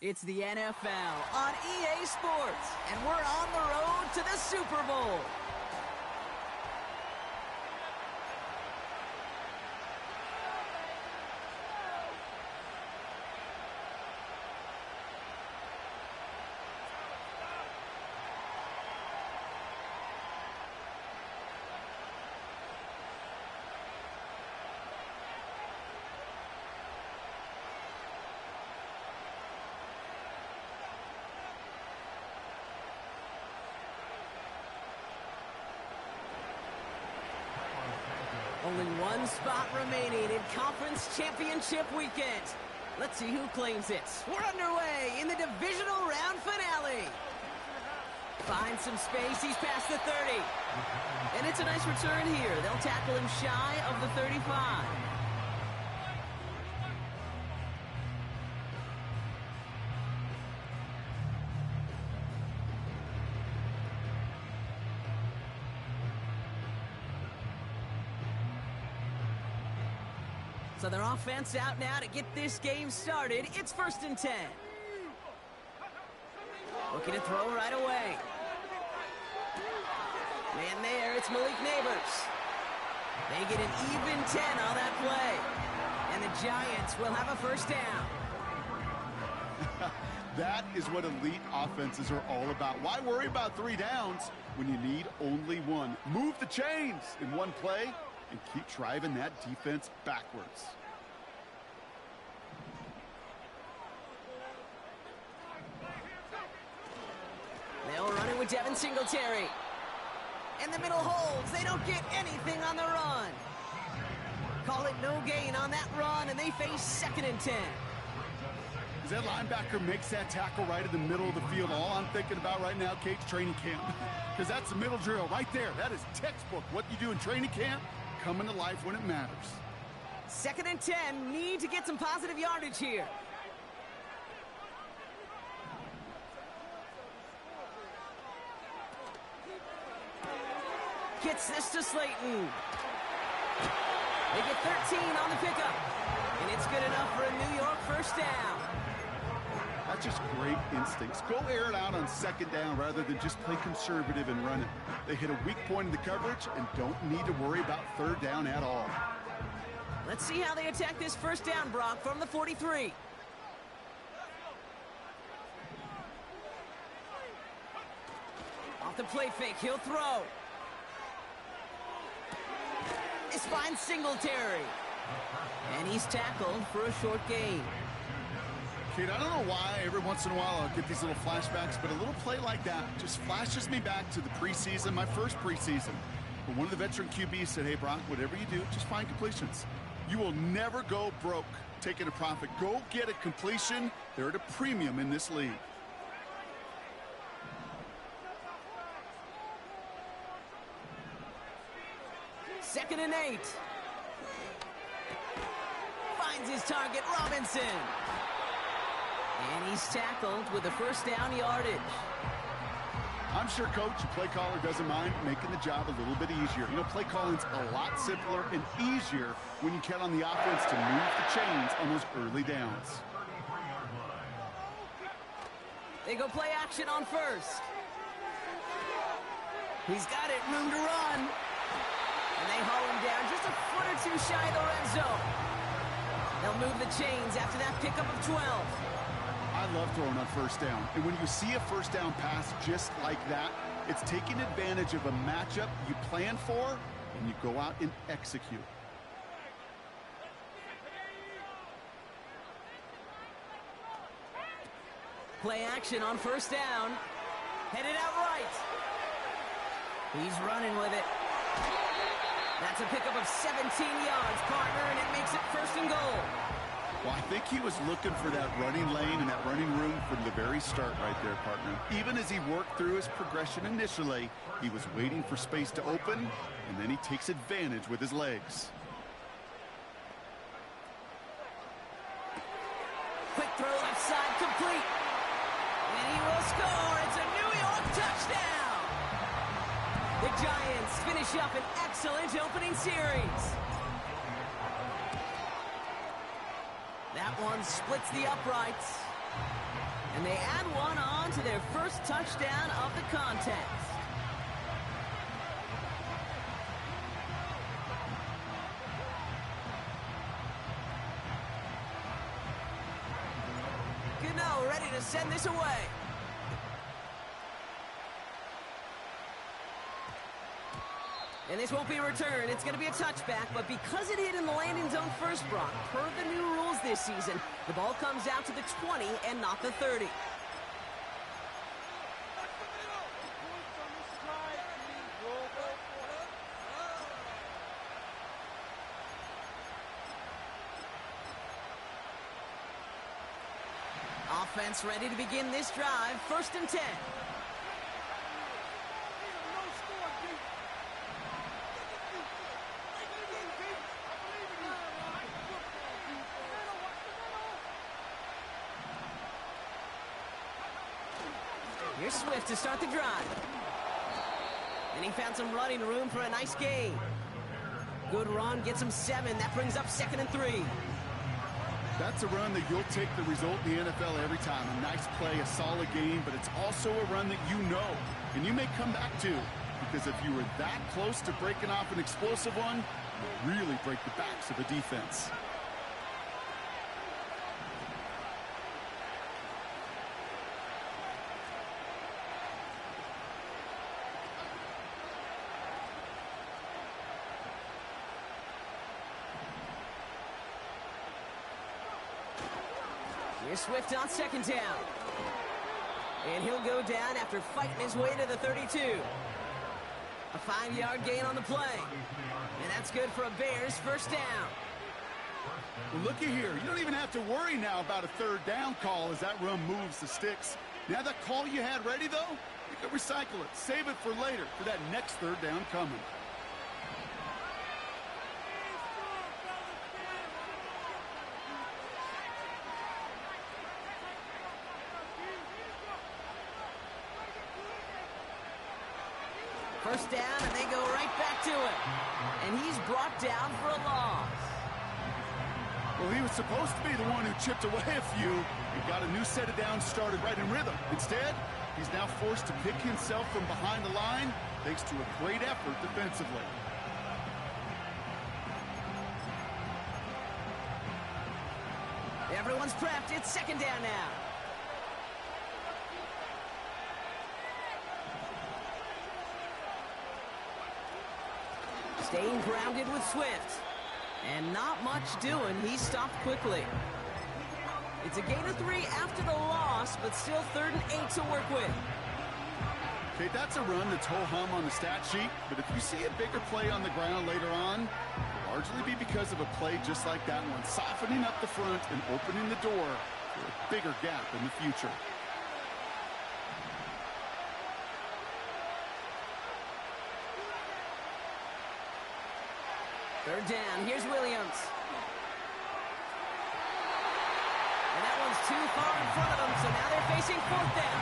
It's the NFL on EA Sports, and we're on the road to the Super Bowl. Only one spot remaining in Conference Championship Weekend. Let's see who claims it. We're underway in the divisional round finale. Finds some space, he's past the 30. And it's a nice return here. They'll tackle him shy of the 35. So their offense out now to get this game started. It's 1st and 10. Looking to throw right away. Man there, it's Malik Neighbors. They get an even 10 on that play. And the Giants will have a first down. That is what elite offenses are all about. Why worry about 3 downs when you need only 1? Move the chains in one play and keep driving that defense backwards. They'll run it with Devin Singletary. And the middle holds. They don't get anything on the run. Call it no gain on that run, and they face 2nd and 10. As that linebacker makes that tackle right in the middle of the field, all I'm thinking about right now, Kate's training camp. Because that's the middle drill right there. That is textbook. What you do in training camp, coming to life when it matters. 2nd and 10, need to get some positive yardage here. Gets this to Slayton. They get 13 on the pickup. And it's good enough for a New York first down. That's just great instincts. Go air it out on 2nd down rather than just play conservative and run it. They hit a weak point in the coverage and don't need to worry about 3rd down at all. Let's see how they attack this first down, Brock, from the 43. Off the play fake, he'll throw. This finds Singletary. And he's tackled for a short gain. Kid, I don't know why every once in a while I'll get these little flashbacks, but a little play like that just flashes me back to the preseason, my first preseason. But one of the veteran QBs said, hey, Brock, whatever you do, just find completions. You will never go broke taking a profit. Go get a completion. They're at a premium in this league. Second and 8. Finds his target, Robinson. And he's tackled with a first down yardage. I'm sure coach and play caller doesn't mind making the job a little bit easier. You know, play calling's a lot simpler and easier when you count on the offense to move the chains on those early downs. They go play action on 1st. He's got it, room to run. And they haul him down just a foot or 2 shy of the red zone. They'll move the chains after that pickup of 12. I love throwing on 1st down. And when you see a 1st down pass just like that, it's taking advantage of a matchup you plan for, and you go out and execute. Play action on 1st down. Headed out right. He's running with it. That's a pickup of 17 yards, partner, and it makes it 1st and goal. Well, I think he was looking for that running lane and that running room from the very start right there, partner. Even as he worked through his progression initially, he was waiting for space to open, and then he takes advantage with his legs. Quick throw left side, complete. And he will score. It's a New York touchdown. The Giants finish up an excellent opening series. That one splits the uprights. And they add one on to their first touchdown of the contest. Gano ready to send this away. And this won't be a return. It's going to be a touchback, but because it hit in the landing zone first, Brock, per the new rules this season, the ball comes out to the 20 and not the 30. Offense ready to begin this drive. 1st and 10. Here's Swift to start the drive. And he found some running room for a nice gain. Good run, gets him 7. That brings up 2nd and 3. That's a run that you'll take the result in the NFL every time. A nice play, a solid game, but it's also a run that you know, and you may come back to, because if you were that close to breaking off an explosive one, you'll really break the backs of a defense. Here's Swift on 2nd down. And he'll go down after fighting his way to the 32. A 5-yard gain on the play. And that's good for a Bears 1st down. Well, looky here. You don't even have to worry now about a 3rd down call as that run moves the sticks. Now that call you had ready, though, you can recycle it. Save it for later for that next 3rd down coming. First down, and they go right back to him. And he's brought down for a loss. Well, he was supposed to be the one who chipped away a few and got a new set of downs started right in rhythm. Instead, he's now forced to pick himself from behind the line thanks to a great effort defensively. Everyone's prepped. It's 2nd down now. Staying grounded with Swift. And not much doing. He stopped quickly. It's a gain of 3 after the loss, but still 3rd and 8 to work with. Okay, that's a run that's ho-hum on the stat sheet, but if you see a bigger play on the ground later on, it'll largely be because of a play just like that one, softening up the front and opening the door for a bigger gap in the future. Third down. Here's Williams. And that one's too far in front of them, so now they're facing 4th down.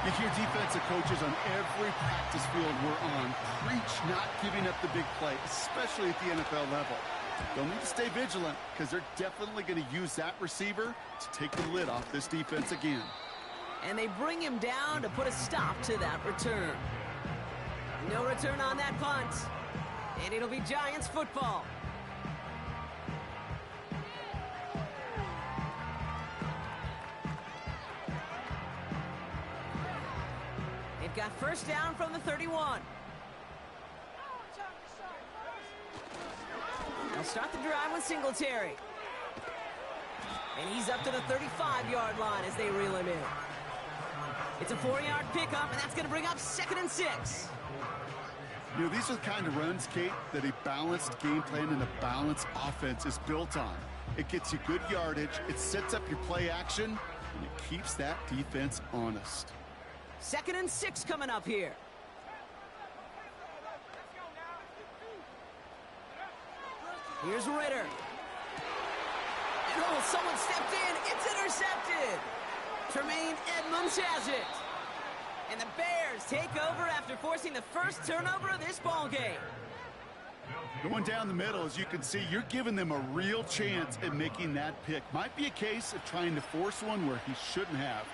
You hear defensive coaches on every practice field we're on preach not giving up the big play, especially at the NFL level. They'll need to stay vigilant because they're definitely going to use that receiver to take the lid off this defense again. And they bring him down to put a stop to that return. No return on that punt. And it'll be Giants football. They've got first down from the 31. They'll start the drive with Singletary. And he's up to the 35-yard line as they reel him in. It's a 4-yard pickup, and that's going to bring up 2nd and 6. You know, these are the kind of runs, Kate, that a balanced game plan and a balanced offense is built on. It gets you good yardage, it sets up your play action, and it keeps that defense honest. 2nd and 6 coming up here. Here's Ritter. And oh, someone stepped in. It's intercepted. Tremaine Edmunds has it. And the Bears take over after forcing the first turnover of this ball game. Going down the middle, as you can see, you're giving them a real chance at making that pick. Might be a case of trying to force one where he shouldn't have.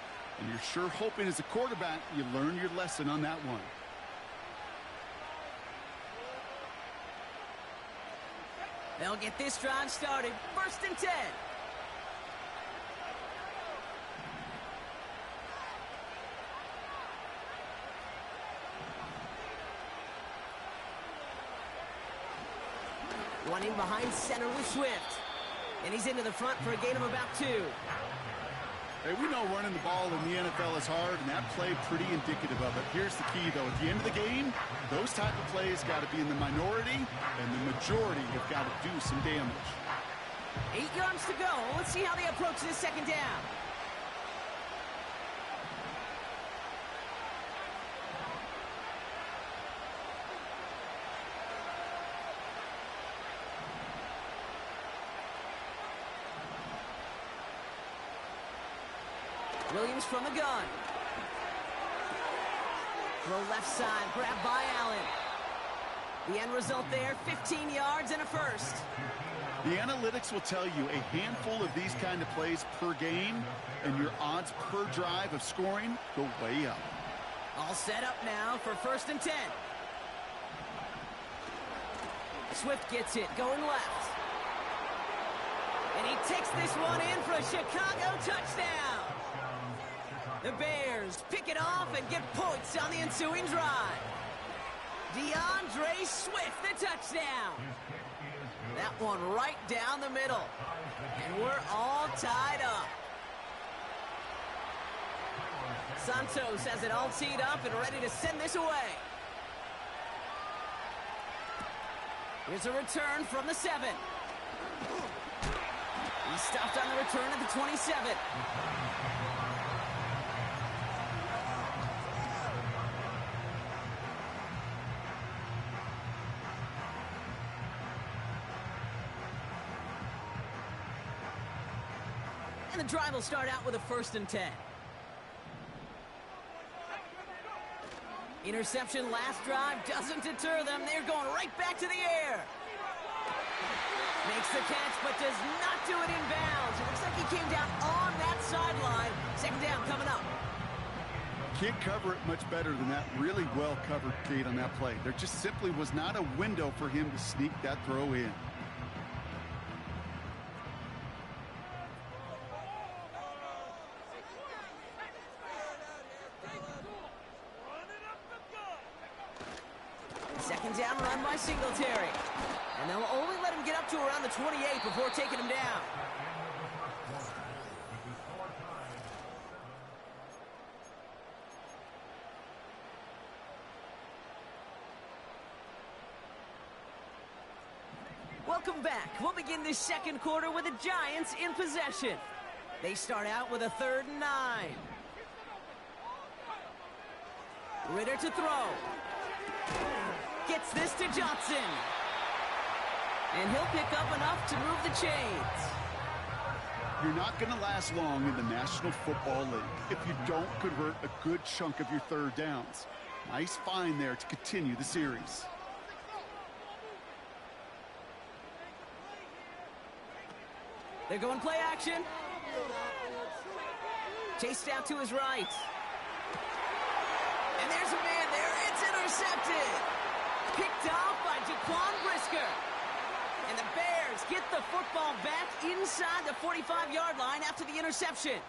And you're sure hoping as a quarterback you learn your lesson on that one. They'll get this drive started. 1st and 10. One in behind center with Swift. And he's into the front for a gain of about 2. Hey, we know running the ball in the NFL is hard, and that play pretty indicative of it. Here's the key, though. At the end of the game, those type of plays got to be in the minority, and the majority have got to do some damage. 8 yards to go. Let's see how they approach this 2nd down. Williams from the gun. Throw left side, grabbed by Allen. The end result there, 15 yards and a first. The analytics will tell you a handful of these kind of plays per game, and your odds per drive of scoring go way up. All set up now for 1st and 10. Swift gets it, going left. And he takes this one in for a Chicago touchdown. The Bears pick it off and get points on the ensuing drive. DeAndre Swift, the touchdown. That one right down the middle. And we're all tied up. Santos has it all teed up and ready to send this away. Here's a return from the 7. He's stopped on the return at the 27. And the drive will start out with a 1st and 10. Interception last drive doesn't deter them. They're going right back to the air. Makes the catch, but does not do it in bounds. It looks like he came down on that sideline. 2nd down coming up. Can't cover it much better than that. Really well covered, Kate, on that play. There just simply was not a window for him to sneak that throw in. Second down run by Singletary. And they'll only let him get up to around the 28 before taking him down. Welcome back. We'll begin this 2nd quarter with the Giants in possession. They start out with a 3rd and 9. Ritter to throw. Gets this to Johnson. And he'll pick up enough to move the chains. You're not going to last long in the National Football League if you don't convert a good chunk of your 3rd downs. Nice find there to continue the series. They're going play action. Chased out to his right. And there's a man there. It's intercepted. Picked off by Jaquan Brisker. And the Bears get the football back inside the 45-yard line after the interception.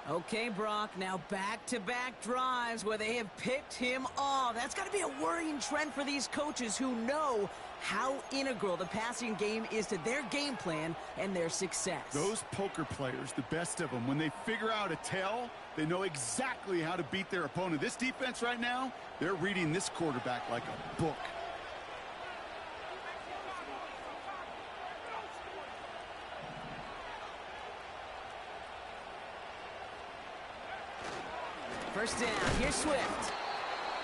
Okay, Brock, now back-to-back drives where they have picked him off. That's got to be a worrying trend for these coaches who know how integral the passing game is to their game plan and their success. Those poker players, the best of them, when they figure out a tell, they know exactly how to beat their opponent. This defense right now, they're reading this quarterback like a book. First down, here's Swift.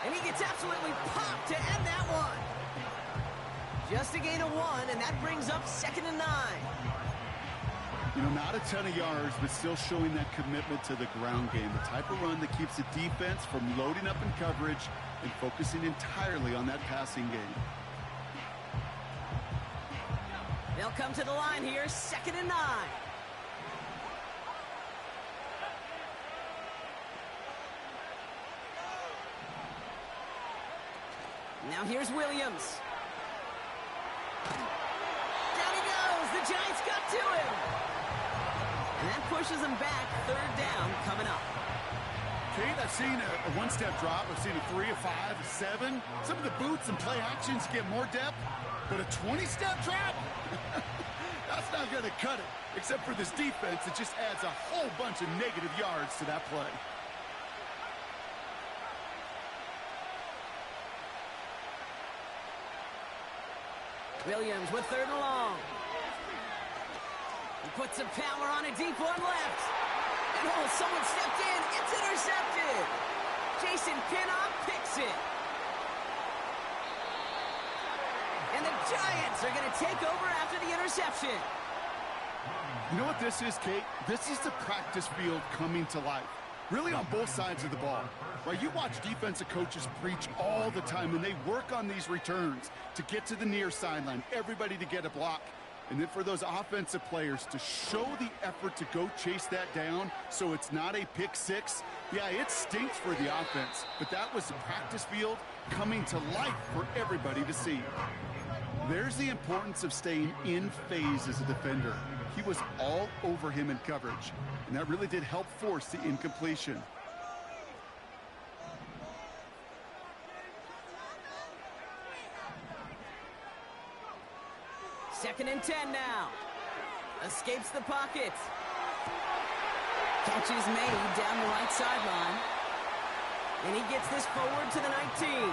And he gets absolutely popped to end that one. Just a gain of 1, and that brings up 2nd and 9. You know, not a ton of yards, but still showing that commitment to the ground game. The type of run that keeps the defense from loading up in coverage and focusing entirely on that passing game. They'll come to the line here, 2nd and 9. Now here's Williams. Down he goes. The Giants got to him. And that pushes him back. 3rd down coming up. Kate, I've seen a one-step drop. I've seen a 3, a 5, a 7. Some of the boots and play actions get more depth. But a 20-step drop? That's not going to cut it. Except for this defense, it just adds a whole bunch of negative yards to that play. Williams with 3rd and long. He puts some power on a deep one left. And oh, someone stepped in. It's intercepted. Jason Pinnock picks it. And the Giants are going to take over after the interception. You know what this is, Kate? This is the practice field coming to life. Really on both sides of the ball. Right? You watch defensive coaches preach all the time, and they work on these returns to get to the near sideline, everybody to get a block. And then for those offensive players to show the effort to go chase that down so it's not a pick six. Yeah, it stinks for the offense, but that was the practice field coming to life for everybody to see. There's the importance of staying in phase as a defender. He was all over him in coverage, and that really did help force the incompletion. Second and 10 now. Escapes the pocket. Catch is made down the right sideline. And he gets this forward to the 19.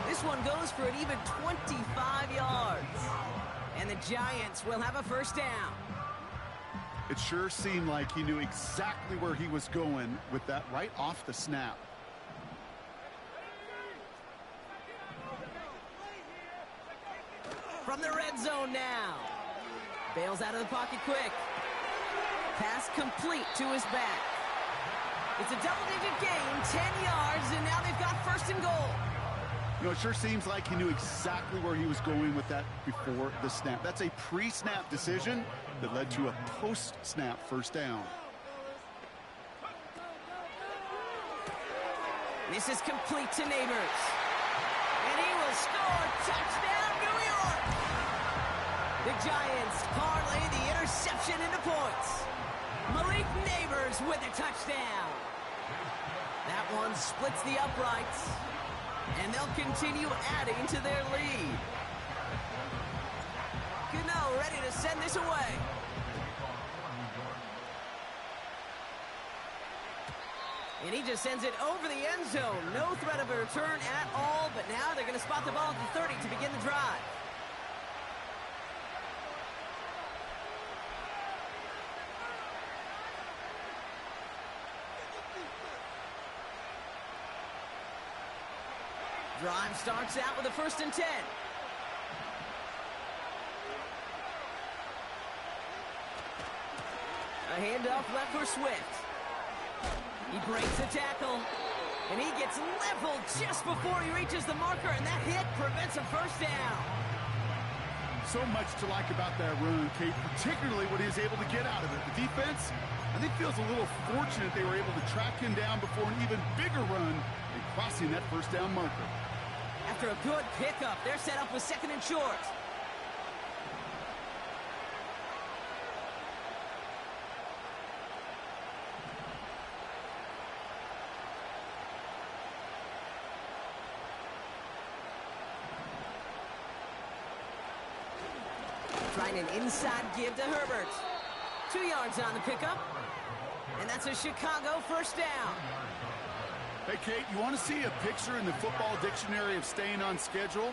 This one goes for an even 25 yards. And the Giants will have a 1st down. It sure seemed like he knew exactly where he was going with that right off the snap. From the red zone now. Bails out of the pocket quick. Pass complete to his back. It's a double-digit gain, 10 yards, and now they've got 1st and goal. You know, it sure seems like he knew exactly where he was going with that before the snap. That's a pre-snap decision that led to a post-snap 1st down. This is complete to Neighbors. And he will score. Touchdown, New York! The Giants parlay the interception into points. Malik Neighbors with a touchdown. That one splits the uprights. And they'll continue adding to their lead. Cano ready to send this away. And he just sends it over the end zone. No threat of a return at all, but now they're going to spot the ball at the 30 to begin the drive. Drive starts out with a 1st and 10. A handoff left for Swift. He breaks a tackle, and he gets leveled just before he reaches the marker, and that hit prevents a 1st down. So much to like about that run, Kate, particularly what he was able to get out of it. The defense, I think, feels a little fortunate they were able to track him down before an even bigger run and crossing that 1st down marker. After a good pickup, they're set up with 2nd and short. Trying an inside give to Herbert. 2 yards on the pickup. And that's a Chicago 1st down. Hey, Kate, you want to see a picture in the football dictionary of staying on schedule?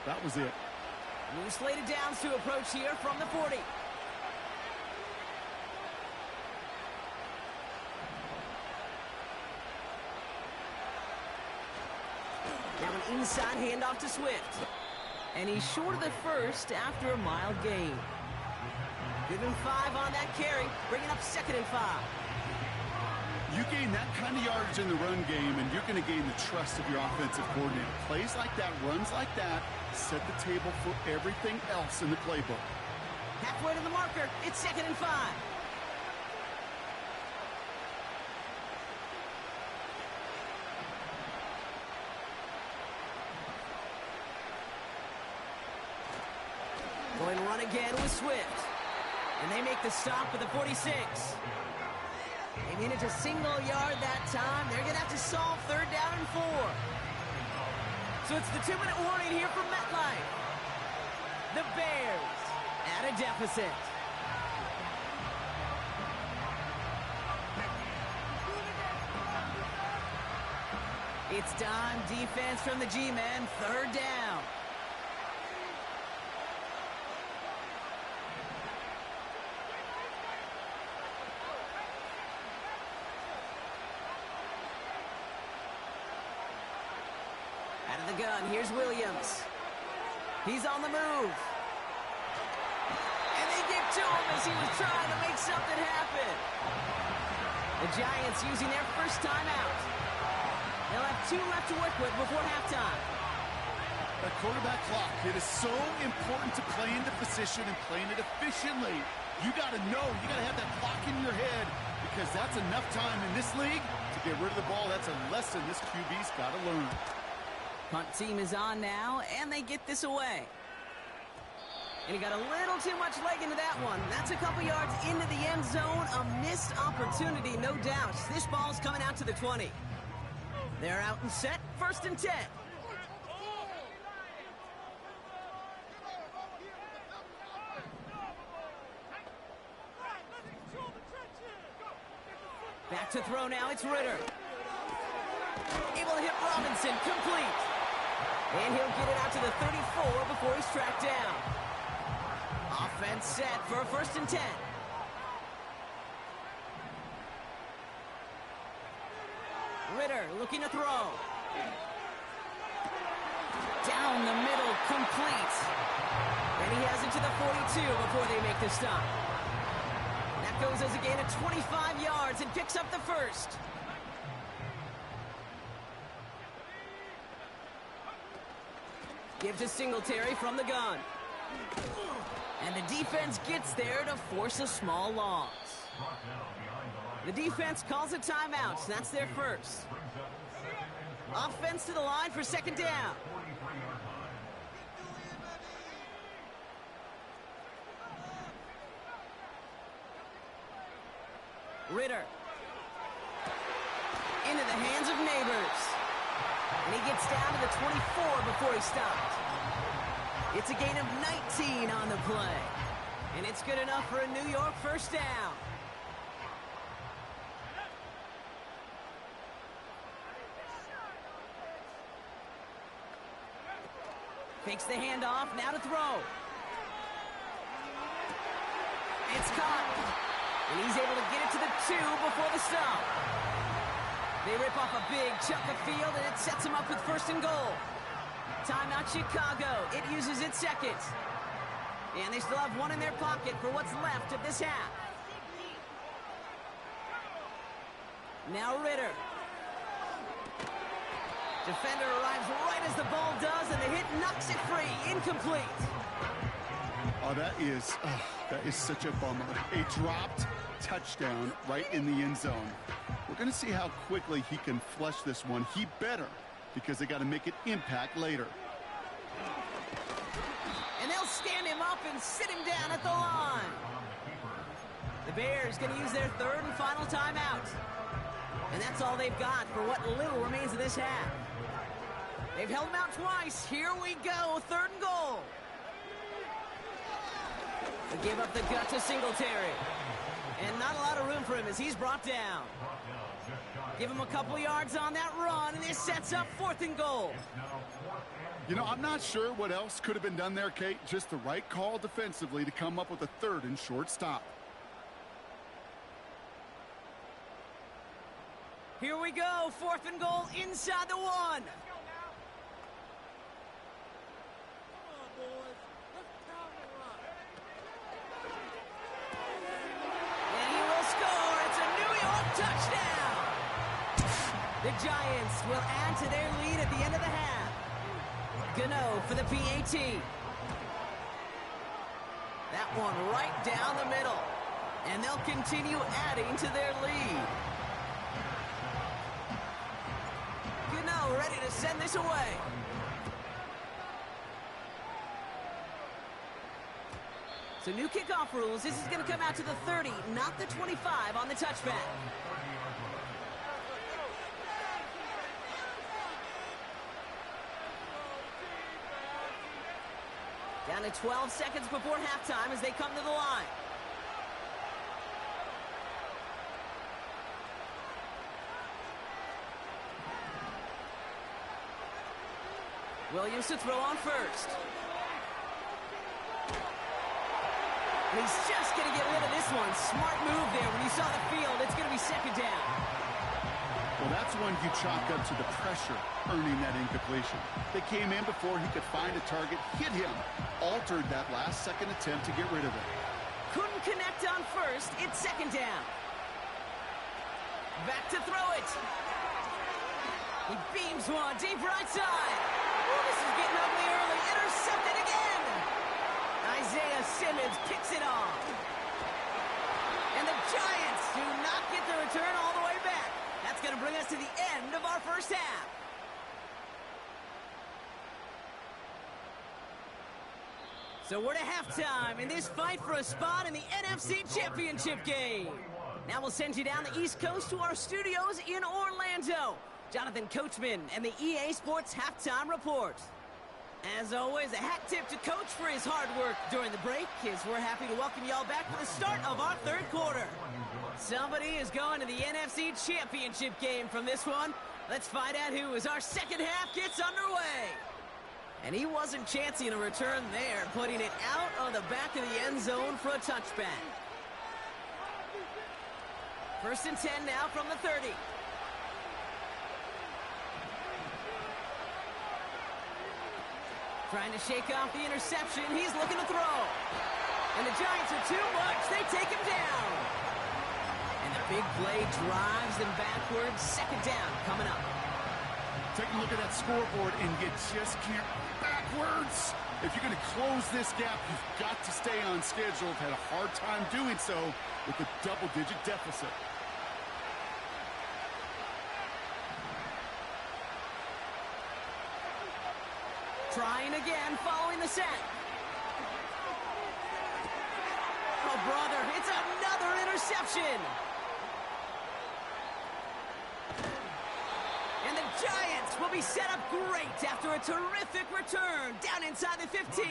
That was it. New slated downs to approach here from the 40. Now an inside handoff to Swift. And he's short of the 1st after a mild gain. Give him 5 on that carry, bringing up 2nd and 5. You gain that kind of yardage in the run game, and you're going to gain the trust of your offensive coordinator. Plays like that, runs like that, set the table for everything else in the playbook. Halfway to the marker. It's 2nd and 5. Going to run again with Swift. And they make the stop at the 46. They needed a single yard that time. They're going to have to solve 3rd down and 4. So it's the 2-minute warning here from MetLife. The Bears at a deficit. It's dime defense from the G-men. 3rd down. Out of the gun, here's Williams. He's on the move. And they get to him as he was trying to make something happen. The Giants using their first timeout. They'll have 2 left to work with before halftime. That quarterback clock, it is so important to play into position and playing it efficiently. You got to know, you got to have that clock in your head because that's enough time in this league to get rid of the ball. That's a lesson this QB's got to learn. Punt team is on now, and they get this away. And he got a little too much leg into that one. That's a couple yards into the end zone. A missed opportunity, no doubt. This ball's coming out to the 20. They're out and set. 1st and 10. Back to throw now. It's Ritter. Able to hit Robinson. Complete. And he'll get it out to the 34 before he's tracked down. Offense set for a 1st and 10. Ritter looking to throw. Down the middle, complete. And he has it to the 42 before they make the stop. That goes as a gain of 25 yards and picks up the 1st. Gives to Singletary from the gun. And the defense gets there to force a small loss. The defense calls a timeout. That's their first. Offense to the line for 2nd down. Ritter. Into the hands of Neighbors. And he gets down to the 24 before he stopped. It's a gain of 19 on the play. And it's good enough for a New York 1st down. Takes the handoff, now to throw. It's caught. And he's able to get it to the 2 before the stop. They rip off a big chunk of field, and it sets him up with 1st and goal. Timeout Chicago. It uses its 2nd. And they still have 1 in their pocket for what's left of this half. Now Ritter. Defender arrives right as the ball does, and the hit knocks it free. Incomplete. Oh, that is such a bummer. A dropped touchdown right in the end zone. We're going to see how quickly he can flush this one. He better, because they got to make it impact later. And they'll stand him up and sit him down at the line. The Bears going to use their 3rd and final timeout. And that's all they've got for what little remains of this half. They've held him out twice. Here we go, 3rd and goal. They give up the gut to Singletary. And not a lot of room for him as he's brought down. Give him a couple yards on that run, and this sets up 4th and goal. You know, I'm not sure what else could have been done there, Kate. Just the right call defensively to come up with a 3rd and short stop. Here we go, 4th and goal inside the 1. And he will score. It's a New York touchdown. The Giants will add to their lead at the end of the half. Gano for the PAT. That one right down the middle. And they'll continue adding to their lead. Gano ready to send this away. So new kickoff rules. This is going to come out to the 30, not the 25 on the touchback. Down to 12 seconds before halftime as they come to the line. Williams to throw on first. And he's just going to get rid of this one. Smart move there. When you saw the field, it's going to be second down. Well, that's one you chalk up to the pressure earning that incompletion. They came in before he could find a target, hit him, altered that last-second attempt to get rid of it. Couldn't connect on first. It's second down. Back to throw it. He beams one deep right side. Oh, this is getting ugly early. Intercepted again. Isaiah Simmons picks it off. And the Giants do not get the return all the way back. That's going to bring us to the end of our first half. So we're to halftime in this fight for a spot in the NFC Championship game. Now we'll send you down the East Coast to our studios in Orlando. Jonathan Coachman and the EA Sports Halftime Report. As always, a hat tip to Coach for his hard work during the break, as we're happy to welcome y'all back for the start of our third quarter. Somebody is going to the NFC Championship game from this one. Let's find out who, as our second half gets underway. And he wasn't chancing a return there, putting it out of the back of the end zone for a touchback. First and 10 now from the 30. Trying to shake off the interception. He's looking to throw. And the Giants are too much. They take him down. And the big play drives them backwards. Second down coming up. Take a look at that scoreboard, and you just can't backwards. If you're going to close this gap, you've got to stay on schedule. Had a hard time doing so with a double-digit deficit. Trying again, following the sack. Oh, brother, it's another interception. And the Giants will be set up great after a terrific return down inside the 15.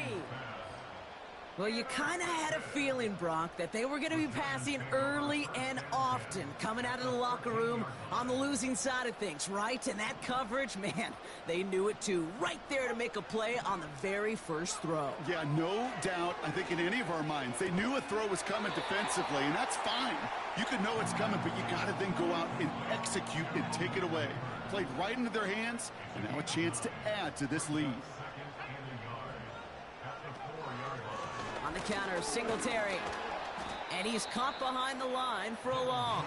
Well, you kind of had a feeling, Brock, that they were going to be passing early and often, coming out of the locker room on the losing side of things, right? And that coverage, man, they knew it too. Right there to make a play on the very first throw. Yeah, no doubt, I think in any of our minds, they knew a throw was coming defensively, and that's fine. You could know it's coming, but you got to then go out and execute and take it away. Played right into their hands, and now a chance to add to this lead. On the counter, Singletary. And he's caught behind the line for a loss.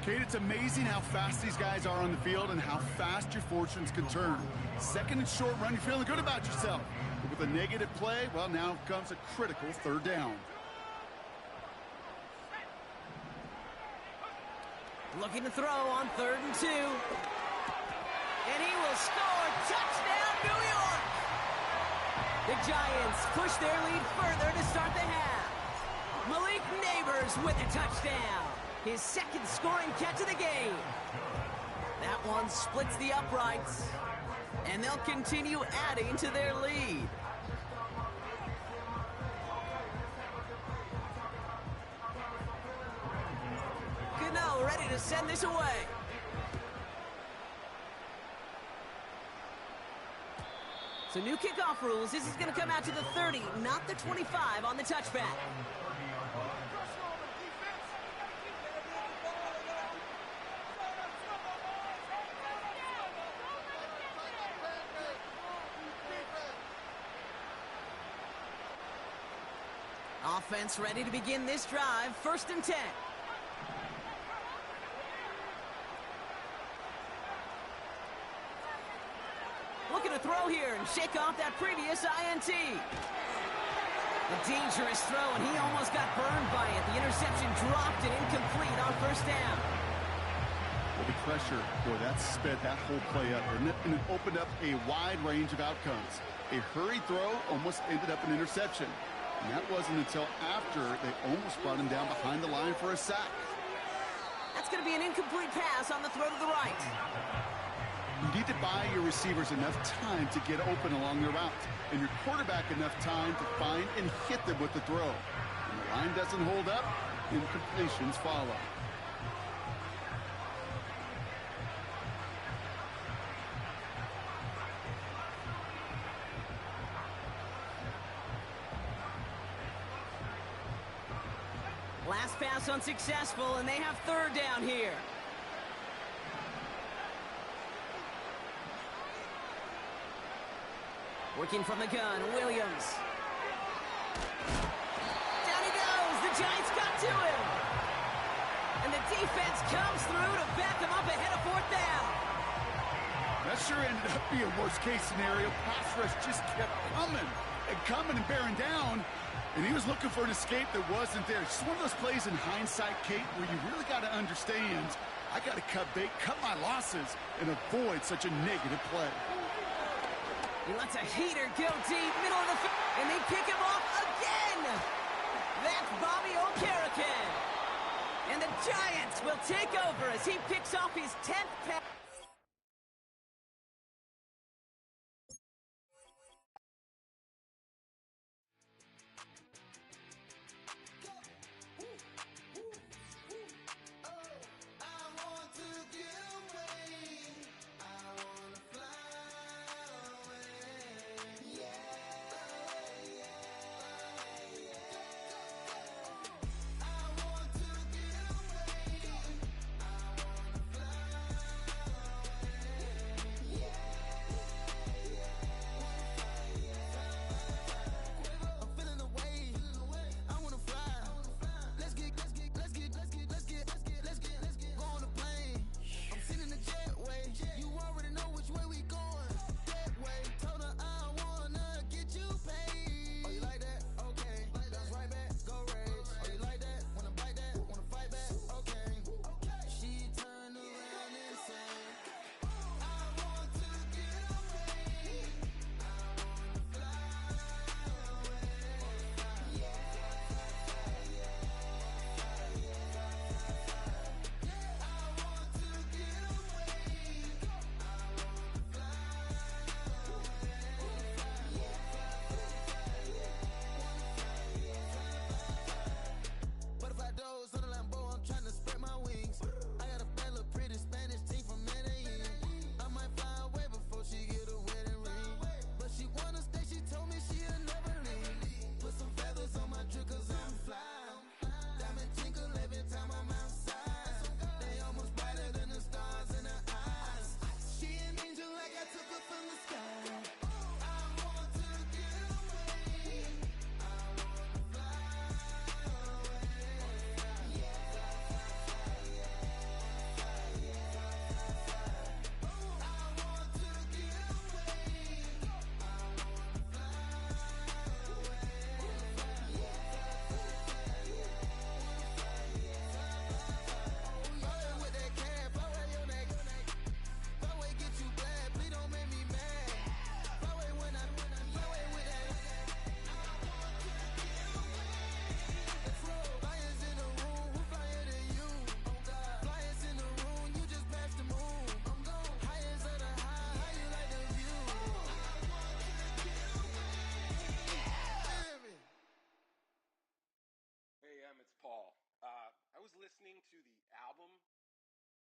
Kate, it's amazing how fast these guys are on the field and how fast your fortunes can turn. Second and short run, you're feeling good about yourself. But with a negative play, well, now comes a critical third down. Looking to throw on 3rd and 2. And he will score. Touchdown, New York! The Giants push their lead further to start the half. Malik Neighbors with a touchdown. His second scoring catch of the game. That one splits the uprights. And they'll continue adding to their lead. Gano ready to send this away. So new kickoff rules. This is going to come out to the 30, not the 25 on the touchback. Offense ready to begin this drive. 1st and 10. throw here and shake off that previous INT. A dangerous throw, and he almost got burned by it. The interception dropped and incomplete on first down. Well, the pressure, boy, that sped that whole play up, and it opened up a wide range of outcomes. A hurried throw almost ended up an interception. And that wasn't until after they almost brought him down behind the line for a sack. That's going to be an incomplete pass on the throw to the right. You need to buy your receivers enough time to get open along their route, and your quarterback enough time to find and hit them with the throw. When the line doesn't hold up, incompletions follow. Last pass unsuccessful, and they have third down here. Working from the gun, Williams. Down he goes. The Giants got to him. And the defense comes through to back him up ahead of fourth down. That sure ended up being a worst-case scenario. Pass rush just kept coming and bearing down. And he was looking for an escape that wasn't there. It's one of those plays in hindsight, Kate, where you really got to understand, I got to cut bait, cut my losses, and avoid such a negative play. He lets a heater go deep, middle of the field, and they pick him off again. That's Bobby Okereke. And the Giants will take over as he picks off his 10th pass. Paul. I was listening to the album.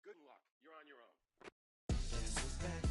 Good luck. You're on your own.